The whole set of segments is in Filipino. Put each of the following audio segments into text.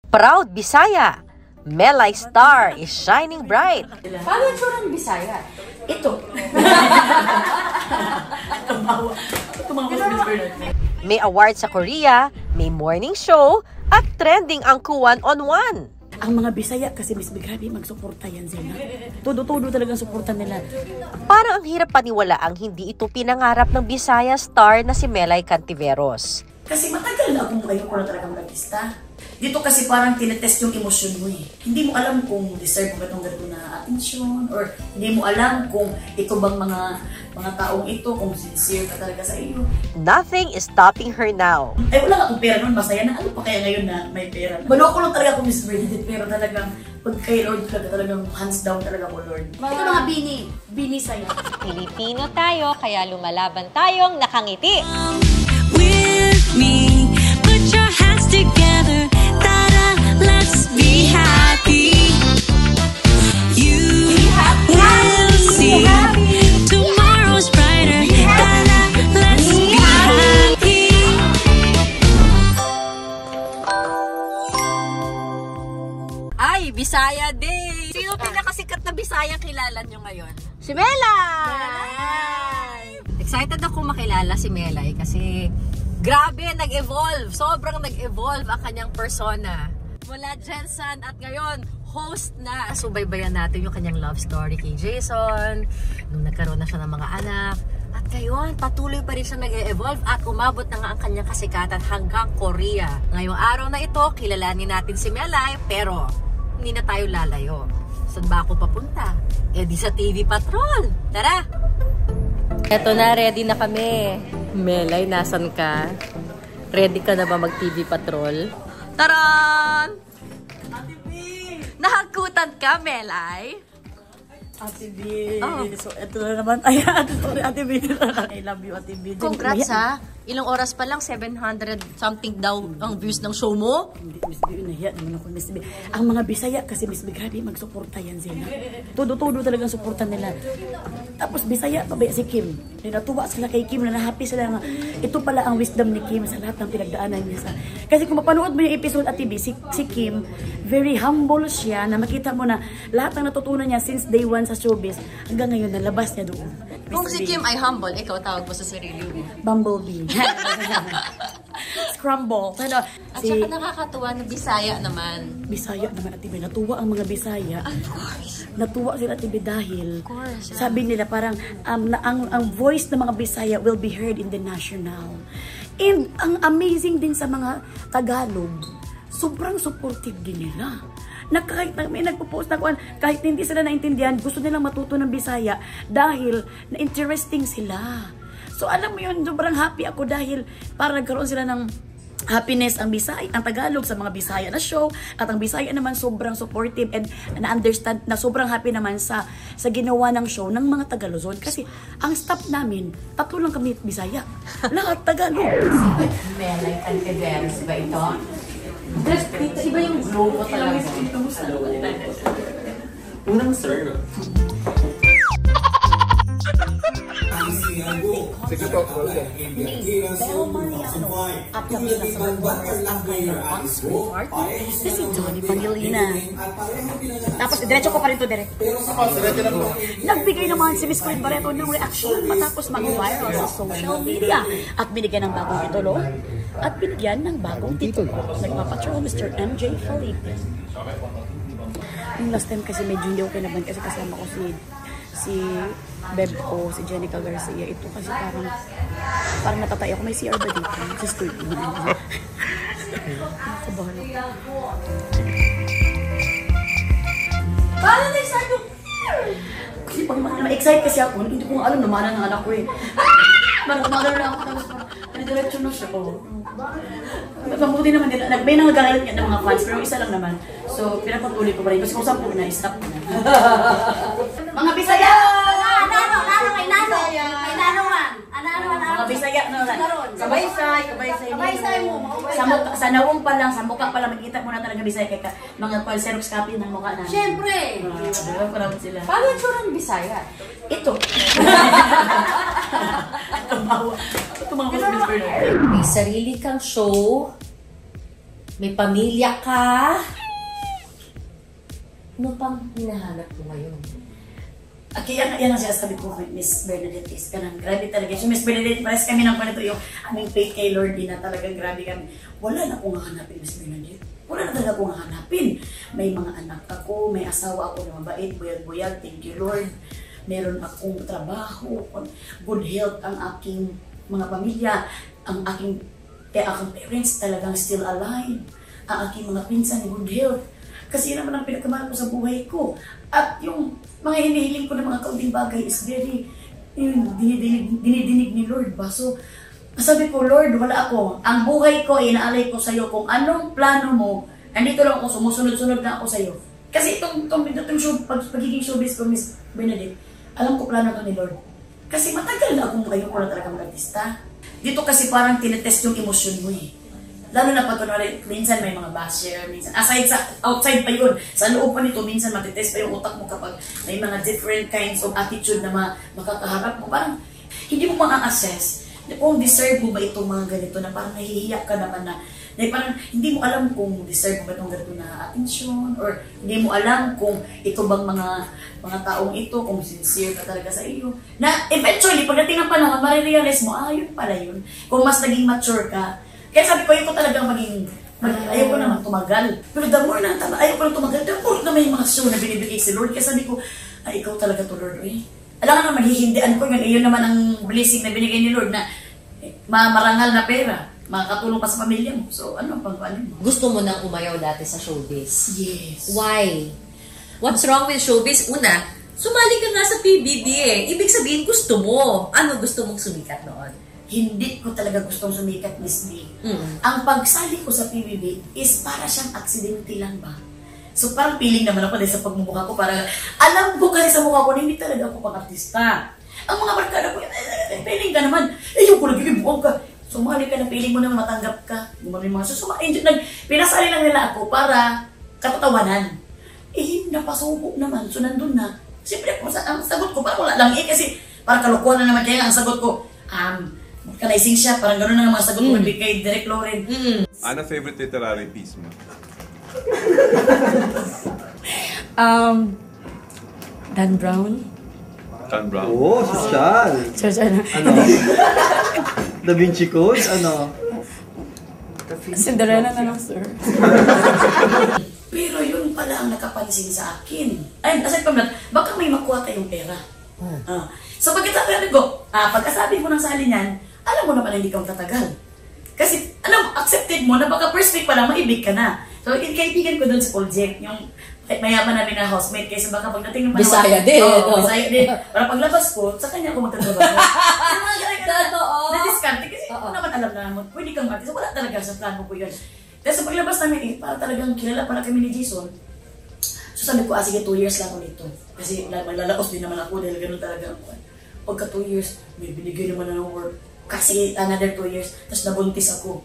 Proud Bisaya, Melay Star is shining bright. Paano yung surang Bisaya? Ito. May award sa Korea, may morning show, at trending ang Kuwan on One. Ang mga Bisaya kasi Miss Grabe magsuporta yan sila. Todo-todo talagang suporta nila. Parang ang hirap paniwalaang hindi ito pinangarap ng Bisaya star na si Melay Cantiveros. Kasi matagal na akong ayoko na talagang mag-artista. Dito kasi parang tinetest yung emosyon mo eh. Hindi mo alam kung deserve mo ba itong ganito na attention or hindi mo alam kung ito bang mga taong ito, kung sincere ka talaga sa iyo. Nothing is stopping her now. Ay wala akong pera nun, masaya na. Ano pa kaya ngayon na may pera? Manoko lang talaga ako Miss Bernadette, pero talagang pag kay Lord talagang hands down talaga ko Lord. Ito mga bini sa'yo. Pilipino tayo, kaya lumalaban tayong nakangiti. With me, put your hands together, ta-da, let's be happy. You will see tomorrow's brighter, ta-da, let's be happy. Ay, Bisaya Day! Sino pinakasikat na Bisaya kilala nyo ngayon? Si Melay! Excited ako makilala si Melay kasi grabe, nag-evolve. Sobrang nag-evolve ang kanyang persona. Mula Jensen at ngayon, host na. Subaybayan natin yung kanyang love story kay Jason, nung nagkaroon na siya ng mga anak. At ngayon, patuloy pa rin siya nag-evolve at umabot na nga ang kanyang kasikatan hanggang Korea. Ngayong araw na ito, kilalanin natin si Melay, pero hindi na tayo lalayo. Saan ba ako papunta? Eh di sa TV Patrol. Tara! Eto na, ready na kami. Melay, nasan ka? Ready ka na ba mag-TV Patrol? Taran! Ate B! Nahagkutan ka, Melay? Ate B! Oh. So, ito na naman. Ay, Ate B. I love you, Ate B. Congrats ha! Ilang oras pa lang, 700 something daw ang views ng show mo? Hindi, Miss B, nahiya naman ako, Miss B. Ang mga Bisaya kasi Miss B, grabe, magsuporta yan sila. Todo-todo talagang suporta nila. Tapos Bisaya, pabaya si Kim. Natuwa sila kay Kim, na happy sila nga. Ito pala ang wisdom ni Kim sa lahat ng pinagdaanan niya. Kasi kung mapanood mo yung episode at TV, si Kim, very humble siya, na makita mo na lahat ng natutunan niya since day one sa showbiz, hanggang ngayon, nalabas niya doon. Kung si Kim ay humble, ikaw tawag mo sa sarili mo. Bumblebee. Scramble. Ano, At saka nakakatuwa na Bisaya naman. Bisaya naman at Tibi. Natuwa ang mga Bisaya. Of course. Natuwa sila at Tibi dahil Of course. sabi nila parang ang voice ng mga Bisaya will be heard in the national. And ang amazing din sa mga Tagalog, sobrang supportive din nila. Na kahit may nagpo-post na kahit hindi sila naintindihan, gusto nilang matuto ng Bisaya dahil na-interesting sila. So alam mo yun, sobrang happy ako dahil para nagkaroon sila ng happiness ang Bisaya, ang Tagalog sa mga Bisaya na show, at ang Bisaya naman sobrang supportive and na-understand, na sobrang happy naman sa ginawa ng show ng mga Tagalozon. Kasi ang staff namin, 3 lang kami Bisaya. Lahat Tagalog. Melay Cantiveros ba ito? Iba yung glow ko talaga. Unang sir. Sige po. Pero Mariano, at kami na sa mga on-screen artist, si Johnny Pangilinan. Tapos, diretso ko pa rin to, direct. Nagbigay naman si Miss Queen Barreto ng reaction matapos mag-viral sa social media at binigyan ng bagong titulo at binigyan ng bagong titulo. Nagpapatrol Mr. MJ Felipe. Yung last time kasi medyo hindi okay naman kasi kasama ko si Beb ko, si Jenica Garcia. Ito kasi parang natatay ako. May CR ba dito? Sa studio. Nakabahan ako. Paano na-excite yung kasi pag ma-excite kasi ako, hindi ko alam na mahal ng anak ko eh. Magmagano na ako tapos diretso na siya. Mabuti naman din. May nangagalit niya ng mga fans pero isa lang naman. So pinapatuloy ko pa rin kasi kung saan po na-stop na. Mga Bisaya! Mga Bisaya na Kabaysay mo. Sa nawong pa lang, sa mukha pa lang, makikita mo na talaga Bisaya kaya mga Xerox copy ng mukha na. Siyempre! Parang sila. Paano yung surang Bisaya? Ito. Tumawa. May sarili kang show May pamilya ka. Ano pang hinahanap mo ngayon? Kaya yan ang sinasabi ko kay Miss Bernadette is kanang grabe talaga. So Miss Bernadette, pares kami ng panito yung aming faith kay Lord din na talagang grabe kami. Wala na akong hanapin, Miss Bernadette. Wala na talaga akong hanapin. May mga anak ako, may asawa ako na mabait, buyag-buyag, thank you Lord. Meron akong trabaho, good health ang aking mga pamilya, ang aking parents talagang still alive. Ang aking mga pinsan, good health. Kasi yun naman ang pinakamahal ko sa buhay ko. At yung mga hinihiling ko ng mga kaunting bagay is very, dinidinig ni Lord ba? So, sabi ko, Lord, wala ako. Ang buhay ko, inaalay ko sa'yo. Kung anong plano mo, andito lang ako, sumusunod-sunod na ako sa'yo. Kasi itong pagiging showbiz ko, Miss Bernadette, alam ko plano to ni Lord. Kasi matagal na akong ayoko na talaga mag-artista. Dito kasi parang tinetest yung emosyon mo eh. Lalo na pag kunwari, minsan may mga basher, minsan, outside pa yun, sa loob pa nito, minsan matitest pa yung utak mo kapag may mga different kinds of attitude na makakaharap mo. Parang, hindi mo ma-assess kung deserve mo ba itong mga ganito na parang nahihiyak ka naman na parang hindi mo alam kung deserve mo ba itong ganito na attention or hindi mo alam kung ito bang mga taong ito, kung sincere ka talaga sa iyo. Na eventually, pagdating ng panahon, marirealize mo, yun pala yun. Kung mas naging mature ka, kaya sabi ko, ayoko talagang ayoko naman tumagal. Pero the more na ayoko na tumagal, the more na may mga show na binibigay si Lord. Kaya sabi ko, ikaw talaga to Lord. Alam ka naman, hihindian ko yun. Iyon naman ang blessing na binigay ni Lord na marangal na pera. Makakatulong pa sa pamilya mo. So, ano mo? Gusto mo nang umayaw dati sa showbiz? Yes. Why? What's wrong with showbiz? Una, sumali ka nga sa PBB eh. Ibig sabihin, gusto mo. Ano gusto mong sumikat noon? Hindi ko talaga gustong sumikat, Miss B. Ang pagsali ko sa PBB is para siyang aksidente lang ba? So parang feeling naman ako dahil sa pagmumukha ko, para alam ko kasi sa mukha ko na hindi talaga ako pang-artista. Ang mga barkada ko, feeling ka naman, yung ko nagbibibuang ka. Sumali ka na, feeling mo naman matanggap ka. Gumawa yung mga pinasali lang nila ako para katatawanan. Napasubo naman, so nandun na. Siyempre, ang sagot ko, parang wala lang kasi parang kalukuhan na naman kaya ang sagot ko, kanaising siya, parang gano'n na nga mga sagot ko kay Derek Loren. Ano favorite literary piece mo? Dan Brown. Dan Brown? Oo, social. Ano? Da Vinci Code? Ano? Cinderella na lang, sir. Pero yun pala ang nakapansin sa akin. Ay, aside from that, baka may makuha tayong pera. So pagkasabi ko, pagkasabi mo ng sali niyan, alam mo naman na hindi ka magtatagal. Kasi, accepted mo na baka first week pa lang, maibig ka na. So, kaibigan ko doon sa project, yung mayaman namin na housemate, kaysa baka pagdating ng panahon. Bisaya din. Bisaya din. Para paglabas ko, sa kanya ako magtatrabaho. Na-discount. Kasi ako naman alam na mo, pwede kang artist. Wala talaga sa plano ko yun. Tapos sa paglabas namin, para talagang kilala pala kami ni Jason. So sabi ko, sige, 2 years lang ako dito. Kasi malalaos din naman ako dahil ganun talaga ako. Pagka 2 years, may binigay naman na ng work. Kasi another 2 years, tapos nabuntis ako.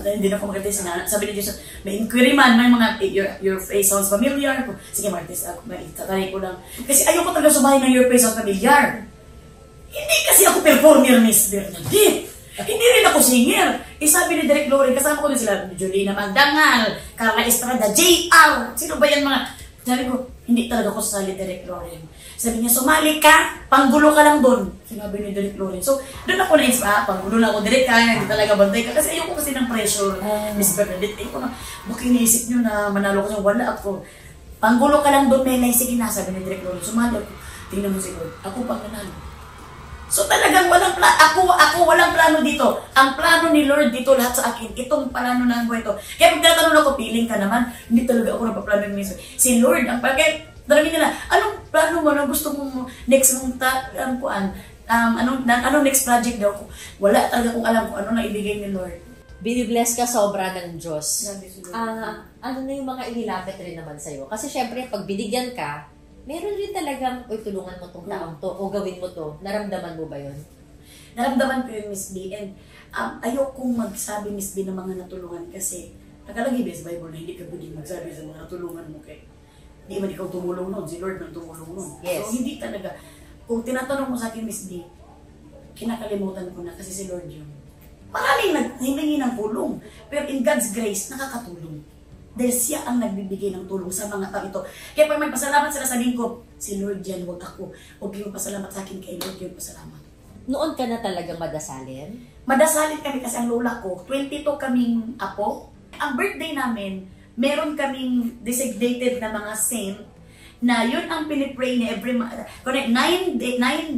Hindi na ako mag-artist na. Sabi ni Jason, may inquiry man, may mga, your face sounds familiar. Sige, mag-artist ako, tatry ko lang. Kasi ayoko talaga sumahin ng your face sounds familiar. Hindi kasi ako performer, Miss Bernadette. Hindi rin ako singer. Sabi ni Derek Loren, kasama ko din sila, Jolina Magdangal, Carla Estrada, JR. Sino ba yan mga? Sabi ko, hindi talaga ako sasali Derek Loren. Sabi niya, sumali ka, panggulo ka lang doon. Sinabi ni Derek Loren. So, doon ako na-inspire, panggulo lang ako, Derek ka, hindi talaga bantay ka. Kasi ayoko kasi ng pressure, Miss Bernadette. Ayoko na, baka iniisip nyo na manalo ko siya, wala ako. Panggulo ka lang doon, Melay, sige na, sabi ni Derek Loren. Sumali ako. Tingnan mo siguro, ako pang nanalo. So talagang ako walang plano dito. Ang plano ni Lord dito lahat sa akin. Itong plano ng buhay ito. Kaya pag tatanong ako, feeling ka naman, hindi talaga ako napaplano ng minsan. Si Lord, ang kaya darami nila, anong plano mo na gusto mong next mong anong next project daw ko? Wala talaga kung alam kung ano na ibigay ni Lord. Binibless ka sobra ng Diyos. Ano na yung mga inilapit rin naman sa'yo? Kasi syempre, pag binigyan ka, meron rin talagang, tulungan mo tong taong to, o gawin mo to. Naramdaman mo ba yun? Naramdaman ko yun, Miss B. And ayokong magsabi, Miss B, ng mga natulungan kasi nakalagay sa Bible na hindi ka pwedeng magsabi sa mga natulungan mo kay hindi man ikaw tumulong nun, si Lord nang tumulong nun. Yes. So hindi talaga. Kung tinatanong mo sa akin, Miss B, kinakalimutan ko na kasi si Lord yun. Maraming naghihingi ng tulong. Pero in God's grace, nakakatulong. Dahil siya ang nagbibigay ng tulong sa mga tao ito. Kaya pag magpasalamat sila, sabihin ko, si Lord yan, huwag ako. Huwag kayong pasalamat sa akin, kay Lord yung pasalamat. Noon ka na talagang madasalin? Madasalin kami kasi ang lola ko, 22 kaming apo. Ang birthday namin, meron kaming designated na mga saint na yun ang pinipray niya every month. 9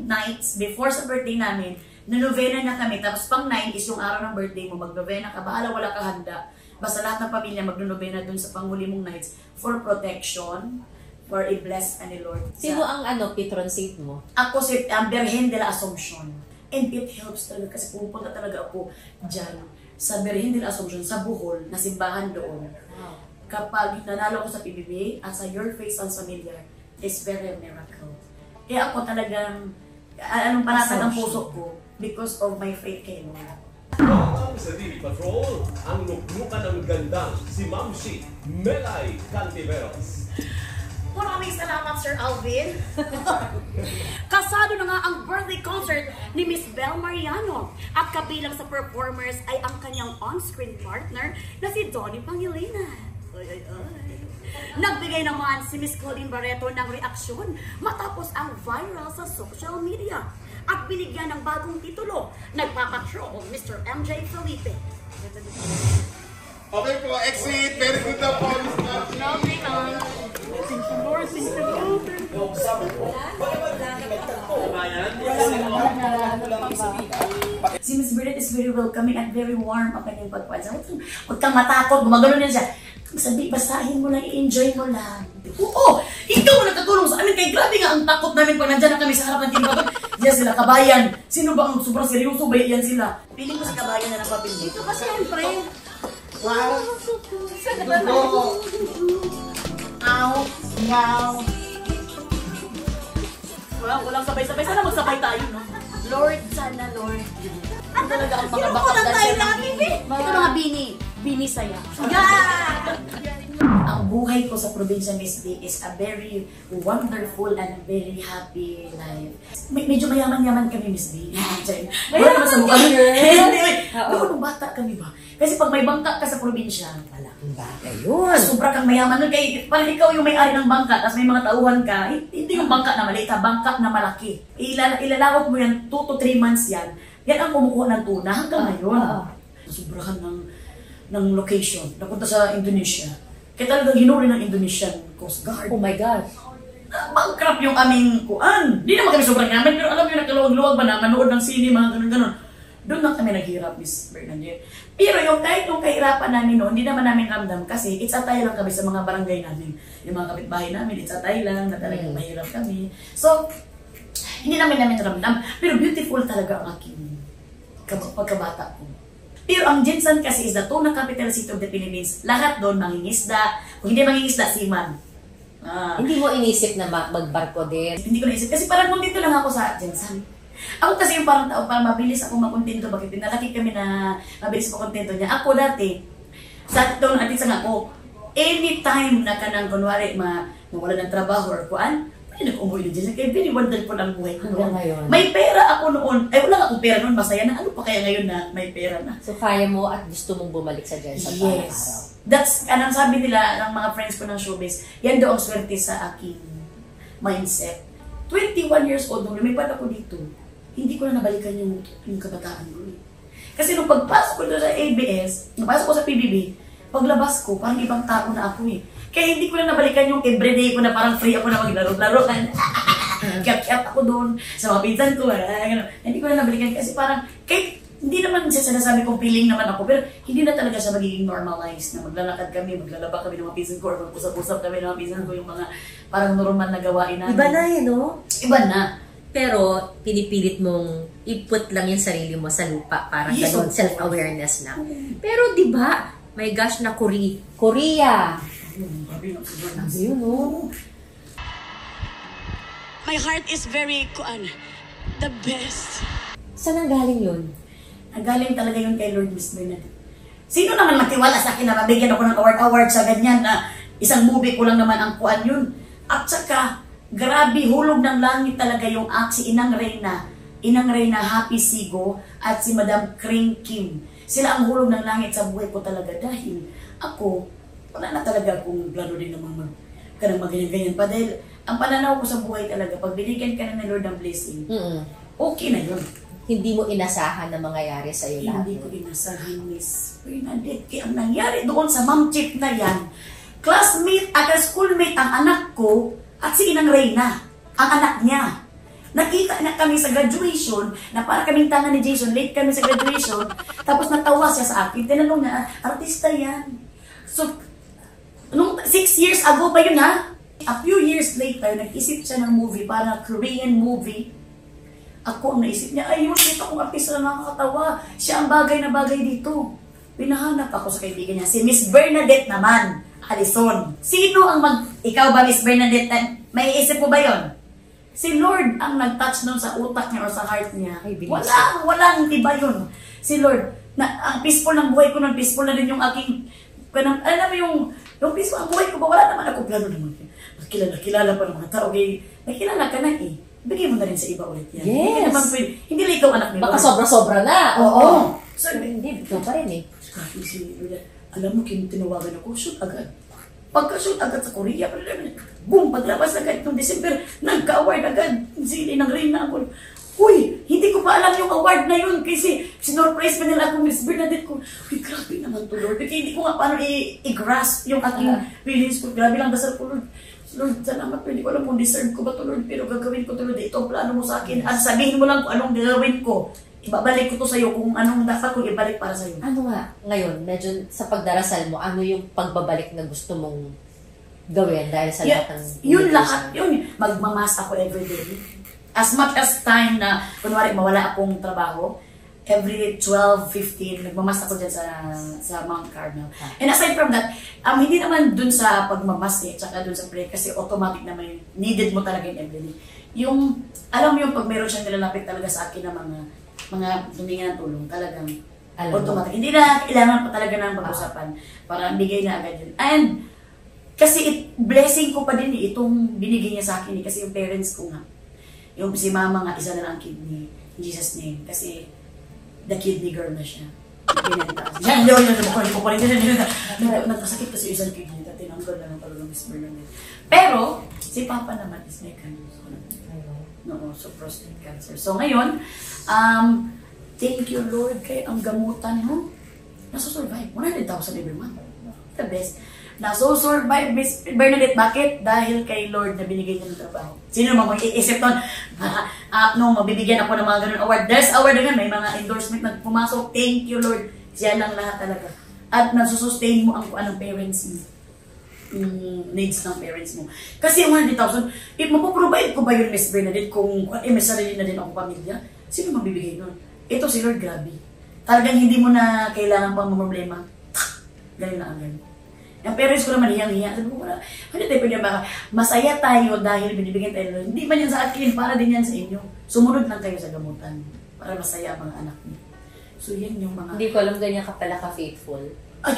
nights before sa birthday namin, na-novena na kami. Tapos pang 9 is yung araw ng birthday mo, mag-novena ka. Bahala, wala ka handa. Basta lahat ng pamilya mag-novena dun sa panghuli mong nights for protection, for a blessed ani Lord. Sino ang patron saint mo? Ako si Virgen de la Assumption. And it helps talaga kasi pupunta talaga ako dyan sa Virgen de la Assumption, sa Bohol, na simbahan doon. Wow. Kapag nanalo ko sa PBB at sa Your Face Sounds Familiar, is very miracle. Kaya ako talagang, panatag ang puso ko because of my faith kay Lord. Welcome sa TV Patrol, ang nuknukan ng gandang si Mamsi Melay Cantiveros. Maraming salamat, Sir Alvin. Kasado na nga ang birthday concert ni Miss Bel Mariano. At kabilang sa performers ay ang kanyang on-screen partner na si Donnie Pangilinan. Nagbigay naman si Miss Claudine Barreto ng reaksyon matapos ang viral sa social media. At binigyan ng bagong titulo, nagpapatrol Mr. MJ Felipe. Okay po, exit. Very good na po, Mr. Si Miss Bernadette is very welcoming and very warm ang kanyang pagpasa. Huwag kang matakot, gumagano niya siya. Sabi, basahin mo lang, i-enjoy mo lang. Oo, ikaw ang nakatulong sa amin. Kaya grabe nga ang takot namin pag nandyan na kami sa harap ng tindahan. Diyan sila, kabayan. Sino ba ang sobrang seryoso? Ba yan sila? Piling ko sa kabayan na napapili. Ito kasi siyempre. Wow. Ow. Meow. Walang sabay-sabay. Sana magsabay tayo, no? Lord, sana, Lord. Ano talaga ang mga bakal dyan? Ito mga bini. Bini saya. Yeah! Ang buhay ko sa probinsya, Miss B, is a very wonderful and very happy life. Medyo mayaman-yaman kami, Miss B. Mayaman sa mukha. Noon, bata kami ba? Kasi pag may bangka ka sa probinsya, malaking bagay yun. Sobra kang mayaman nun. Kaya parang ikaw yung may-ari ng bangka, tapos may mga tauhan ka, hindi yung bangka na maliit, bangka na malaki. Ilalawag mo yan, 2 to 3 months yan. Yan ang kumukuha ng tuna hanggang ngayon. Sobrahan ng location. Napunta sa Indonesia. Kaya talagang hinuli ng Indonesian Coast Guard. Oh my God. Bankrupt yung aming kuan. Hindi naman kami sobrang namin, pero alam mo yung nakaluwag-luwag ba na, manood ng sine, mga ganun-ganun. Doon na kami naghirap, Miss Bernadette. Pero yung kahit yung kahirapan namin noon, hindi naman namin ramdam kasi it's atay lang kami sa mga barangay namin. Yung mga kapitbahay namin, it's atay lang na talagang mahirap kami. So, hindi namin ramdam. Pero beautiful talaga ang aking pagkabata ko. Pero ang Jensen kasi is the tuna capital city of the Philippines. Lahat doon mangingisda. Kung hindi mangingisda, seaman. Hindi mo inisip na magbarko din? Hindi ko naisip. Kasi parang kontento lang ako sa Jensen. Ako kasi yung parang tao, parang mabilis ako makontento. Bakit pinalaki kami na mabilis makontento niya. Ako dati, sa itong atin sa nga ako, anytime na ka nang kunwari mawala ng trabaho or kuan, ay nag-umuwi na dyan. Kaya very wonderful ang buhay ko noon. May pera ako noon. Ay, wala akong pera noon. Masaya na. Ano pa kaya ngayon na may pera na? So, kaya mo at gusto mong bumalik sa Jensen para araw? That's, anong sabi nila ng mga friends ko ng showbiz, yan daw ang swerte sa aking mindset. 21 years old nung lumipad ako dito, hindi ko na nabalikan yung kabataan ko. Kasi nung pagpasok ko sa ABS, napasok ko sa PBB, paglabas ko, parang ibang tao na ako eh. Kaya hindi ko na nabalikan yung everyday ko na parang free ako na maglaro-laro. Kiyat-kiyat ako doon sa mga pinsan ko. Hindi ko na nabalikan kasi parang, kahit hindi naman siya sinasabi kong feeling naman ako, pero hindi na talaga siya magiging normalized na maglalakad kami, maglalaba kami ng mga pinsan ko, or magpusap-usap kami ng mga pinsan ko, yung mga parang normal na gawain namin. Iba na eh, no? Iba na. Pero, pinipilit mong i-put lang yung sarili mo sa lupa. Parang ganun, self-awareness na. Pero, di ba, my gosh, na Korea. Yun, no? My heart is very, the best. Saan ang galing yun? Nagaling talaga yun kay Lord Miss Bernadette. Sino naman matiwala sa akin na mabigyan ako ng award sa ganyan na isang movie ko lang naman ang kuan yun. At saka, grabe, hulog ng langit talaga yung si Inang Reyna Inang Reyna Happy Sigo, at si Madam Kring Kim. Sila ang hulog ng langit sa buhay ko talaga dahil ako, wala na talaga akong plano din naman maganyan-ganyan pa. Dahil ang pananaw ko sa buhay talaga, pag binigyan ka na ng Lord ng blessing, okay na yun. Hindi mo inasahan na mangyayari sa'yo lahat. Hindi ko inasahan, Miss Bernadette. Kaya ang nangyari doon sa ma'am chick na yan, classmate at schoolmate ang anak ko at si Inang Reyna, ang anak niya. Nakita na kami sa graduation, na para kaming tangan ni Jason, late kami sa graduation, tapos natawa siya sa akin. Tinanong niya, artista yan. So, nung 6 years ago pa yun ha? A few years later, nag-isip siya ng movie, para Korean movie. Ako ang naisip niya, ayun, dito kong artista na nakakatawa. Siya ang bagay na bagay dito. Pinahanap ako sa kaibigan niya, si Miss Bernadette naman, Alison. Sino ang ikaw ba, Miss Bernadette? May isip mo ba yon? Si Lord ang nag-touch nun sa utak niya o sa heart niya. Walang iba yun. Si Lord, ang peaceful ng buhay ko nun, peaceful na rin yung aking, alam mo yung peaceful ang buhay ko ba, wala naman ako plano naman. Kilala pa ng mga tao, okay, nakilala ka na eh. Bigay mo na rin sa iba ulit yan. Yes. Hindi lang ikaw anak ni Lord. Baka sobra-sobra na. Oo. So, hindi, ito pa rin eh. Kasi si Lord, alam mo, tinawagan ako, shoot agad. Pagka-shoot agad sa Korea, boom, paglabas agad noong December, nagka-award agad. Sili ng Reyna ako. Uy, hindi ko pa alam yung award na yun kasi sinurprise pa nila akong Miss Bernadette ko. Uy, grabe naman to, Lord. Kasi hindi ko nga paano i-grasp yung aking feelings ko. Grabe lang dasal ko, Lord. Lord, salamat po. Hindi ko alam kung deserve ko ba to, Lord. Pero gagawin ko to, Lord. Ito ang plano mo sa akin. At sabihin mo lang kung anong gagawin ko. Ibabalik ko to sa'yo kung anong dapat kong ibalik para sa'yo. Ano nga, ngayon, medyo sa pagdarasal mo, ano yung pagbabalik na gusto mong gawin dahil sa lahat ng... Yun lahat, yun. Magmamas ako everyday. As much as time na, kunwari, mawala akong trabaho, every 12-15, nagmamas ako dyan sa Mount Carmel. And aside from that, hindi naman dun sa pagmamas tsaka dun sa prayer, kasi automatic naman needed mo talaga yung everyday. Yung, alam mo yung pag meron siyang nilalapit talaga sa akin na mga humingi ng tulong, talagang automatic. Hindi na kailangan pa talaga ng pag-usapan para bigay na agad yun. And kasi blessing ko pa din itong binigay niya sa akin kasi yung parents ko nga, yung si mama nga, isa na lang ang kidney, in Jesus' name, kasi the kidney girl na siya. Yan, nagkasakit kasi isang kidney, tinanggal na ng talagang Miss Bernadette. Pero, si Papa naman is may cancer. No, so prostate cancer. So ngayon, thank you Lord kay ang gamutan mo. Nasusurvive. 100,000 every month. The best. Nasusurvive Miss Bernadette. Bakit? Dahil kay Lord na binigay niya ng trabaho. Sino naman mag-iisip nun? Mabibigyan ako ng mga ganun award. There's award na may mga endorsement na pumasok. Thank you Lord. Siya lang lahat talaga. At nasusustain mo ang anong parents mo. Needs ng parents mo. Kasi yung 100,000, mapaprovide ko ba yun, Miss Bernadette, kung may sarili na din akong pamilya? Sino mabibigay nun? Ito si Lord, grabe. Talagang hindi mo na kailangan pang problema. Ganun na ang ganun. Yung parents ko naman, hiyang-hiya. Sabi ko, hindi tayo pwede ba? Masaya tayo dahil binibigyan tayo. Hindi man yan sa akin, para din yan sa inyo. Sumunod lang kayo sa gamutan para masaya ang mga anak niyo. So yan yung mga... Hindi ko alam ganyan ka pala ka-faithful. Ay,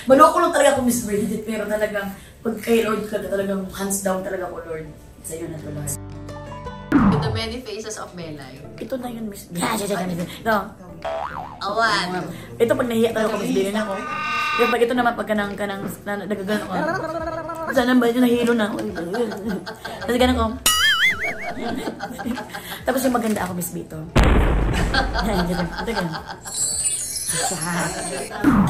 maloko lang talaga ako, Miss Bernadette, pero talagang pag kay Lord talagang hands down talaga ako, Lord. Sa iyo na ito lang. With the many faces of Melay. Ito na yun, Miss Bernadette. No. Awan. Ito pag nahiya talaga ako, Miss Bernadette ako. Pero pag ito naman, pag kanang nagagano ko. Sana ba ito nahilo na ako? Tapos ganun ko. Tapos yung maganda ako, Miss Bito. Ito ganun.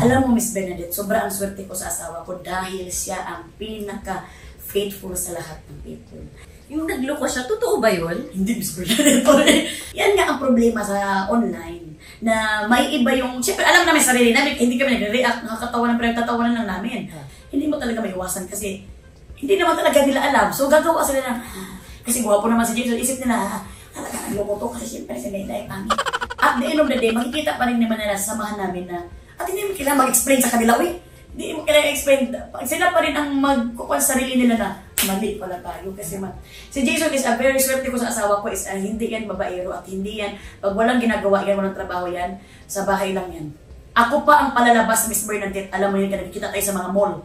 Alam mo, Miss Bernadette, sobrang swerte ko sa asawa ko dahil siya ang pinaka-faithful sa lahat ng people. Yung nagloko siya, totoo ba yun? Hindi, Miss Bernadette. Yan nga ang problema sa online. Na may iba yung, siyempre alam namin sarili namin, hindi kami nagre-react, nakakatawanan, pero tatawanan lang namin. Hindi mo talaga maiwasan kasi hindi naman talaga nila alam. So gagawa sila ng, kasi guwapo naman si Jason, isip nila, talaga nagloko to kasi siyempre si Melay kami. At the end of the day, makikita pa rin naman nila sa samahan namin na, at hindi mo kailangan mag-explain sa kanila, hindi mo kailangan explain, sila pa rin ang magkukuha sa sarili nila na, mali pala tayo kasi si Jason is a very swerte ko sa asawa ko is hindi yan babaero at hindi yan, pag walang ginagawa yan, walang trabaho yan, sa bahay lang yan. Ako pa ang palalabas, Miss Bernadette, alam mo yun, nakikita tayo sa mga mall.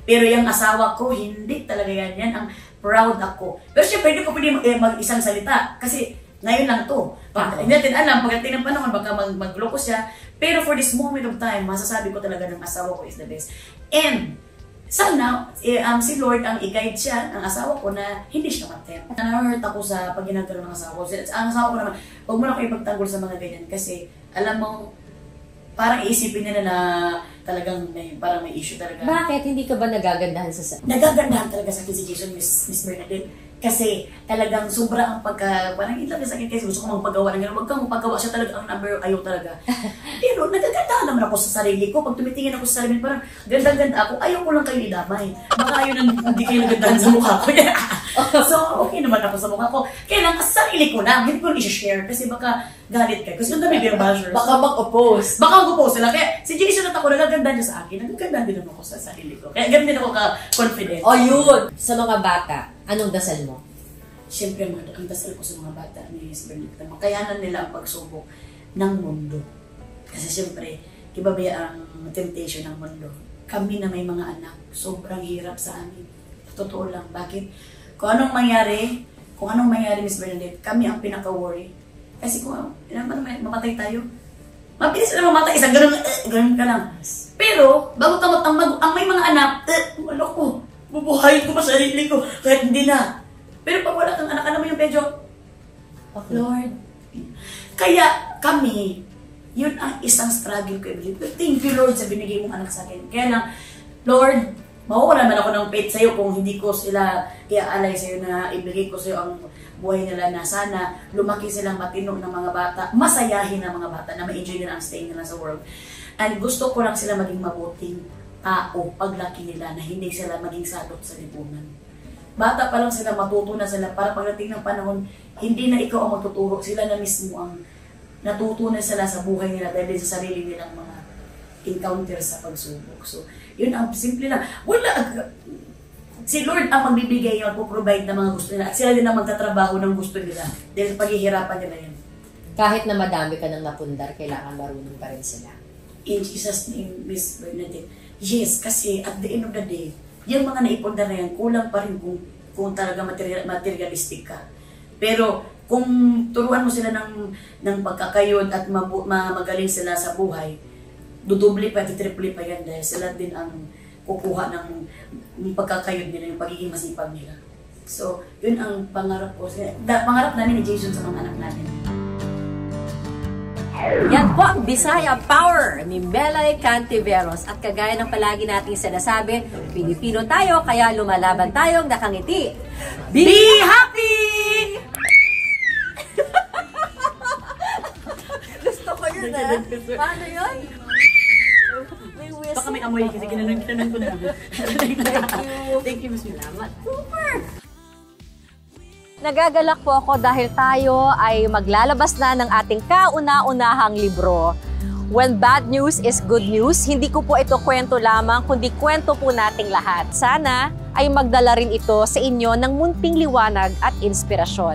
Pero yung asawa ko, hindi talaga yan ang proud ako. Pero syempre, hindi ko pwede mag-isang salita kasi ngayon lang to. Hindi natin alam, pagdating ng panahon, baka magloko siya. Pero for this moment of time, masasabi ko talaga ng asawa ko is the best. And sana, si Lord ang i-guide siya, ang asawa ko, na hindi siya matempt. Na-hurt ako sa pag ginagano ng asawa ko. Ang asawa ko naman, huwag mo na ako ipagtanggol sa mga ganyan. Kasi, alam mo, parang iisipin nila na talagang parang may issue talaga. Bakit? Hindi ka ba nagagandahan sa Nagagandahan talaga sa akin si Jason, Miss Bernadette. Kasi talagang sobra ang parang itlagay sa akin kasi gusto ko magpagawa ng gano'n. Huwag kang magpagawa, siya talaga ang number, ayaw talaga. Pero nagagandahan naman ako sa sarili ko. Pag tumitingin ako sa sarili, parang ganda-ganda ako. Ayaw ko lang kayo idamay. Baka ayaw nang hindi kayo nagandahan sa mukha ko. So, okay naman ako sa mukha ko. Kaya lang, sa sarili ko lang, hindi ko i-share kasi baka galit ka. Kasi yung dami beer bashers. Baka mag-oppose. Baka mag-oppose sila. Kaya si Jason at ako, nagaganda niya sa akin. Nagaganda din ako sa sarili ko. Kaya ganun din ako ka-confident. O yun! Sa mga bata, anong dasal mo? Siyempre, ang dasal ko sa mga bata ni Miss Bernadette, makayanan nila ang pagsubok ng mundo. Kasi siyempre, ibabaya ang temptation ng mundo. Kami na may mga anak, sobrang hirap sa amin. Totoo lang. Bakit? Kung anong mangyari, Miss Bernadette, kami ang pinaka-worry. Kasi kung mamatay tayo, mabilis na mamatay, isang ganun ka lang. Pero, bago ka ang may mga anak, ano ko, bubuhayin ko pa sarili ko, kahit hindi na. Pero pag wala kang anak, alam mo yung medyo, okay. Lord. Kaya kami, yun ang isang struggle ko. Thank you, Lord, sa binigay mong anak sa akin. Kaya lang, Lord, mawawala man ako ng faith sa'yo kung hindi ko sila iaalay sa'yo na ibigay ko sa'yo ang buhay nila na sana lumaki silang matinong ng mga bata, masayahin ng mga bata na ma-enjoy nila ang stay nila sa world. And gusto ko lang sila maging mabuting tao paglaki nila na hindi sila maging salot sa lipunan. Bata pa lang sila, matutunan sila para pagdating ng panahon, hindi na ikaw ang magtuturo, sila na mismo ang natutunan sila sa buhay nila dahil sa sarili nilang mga encounter sa pagsubok. So, yun ang simple lang. Si Lord ang magbibigay yun, provide ng mga gusto nila. At sila din ang magtatrabaho ng gusto nila dahil paghihirapan nila yun. Kahit na madami ka ng napundar, kailangan marunong pa rin sila. In Jesus' name, Miss Bernadette. Yes, kasi at the end of the day, yung mga naipundar na yan, kulang pa rin kung talaga materialistic ka. Pero kung turuan mo sila ng pagkakayod at magaling sila sa buhay, dudoble pa, triple pa yan dahil sila din ang kukuha ng pagkakayod nila, yung pagiging masipag nila. So, yun ang pangarap ko. Pangarap namin ni Jason sa mga anak natin. Yan po ang Bisaya Power ni Melay Cantiveros. At kagaya ng palagi nating sinasabi, Pilipino tayo, kaya lumalaban tayong nakangiti. Be happy! Gusto ko yun, ha? Paano yun? May whistle. Baka may amoy kasi kinanan ko na. Thank you, Miss Salamat. Super! Nagagalak po ako dahil tayo ay maglalabas na ng ating kauna-unahang libro. When bad news is good news, hindi ko po ito kwento lamang, kundi kwento po nating lahat. Sana ay magdala rin ito sa inyo ng munting liwanag at inspirasyon.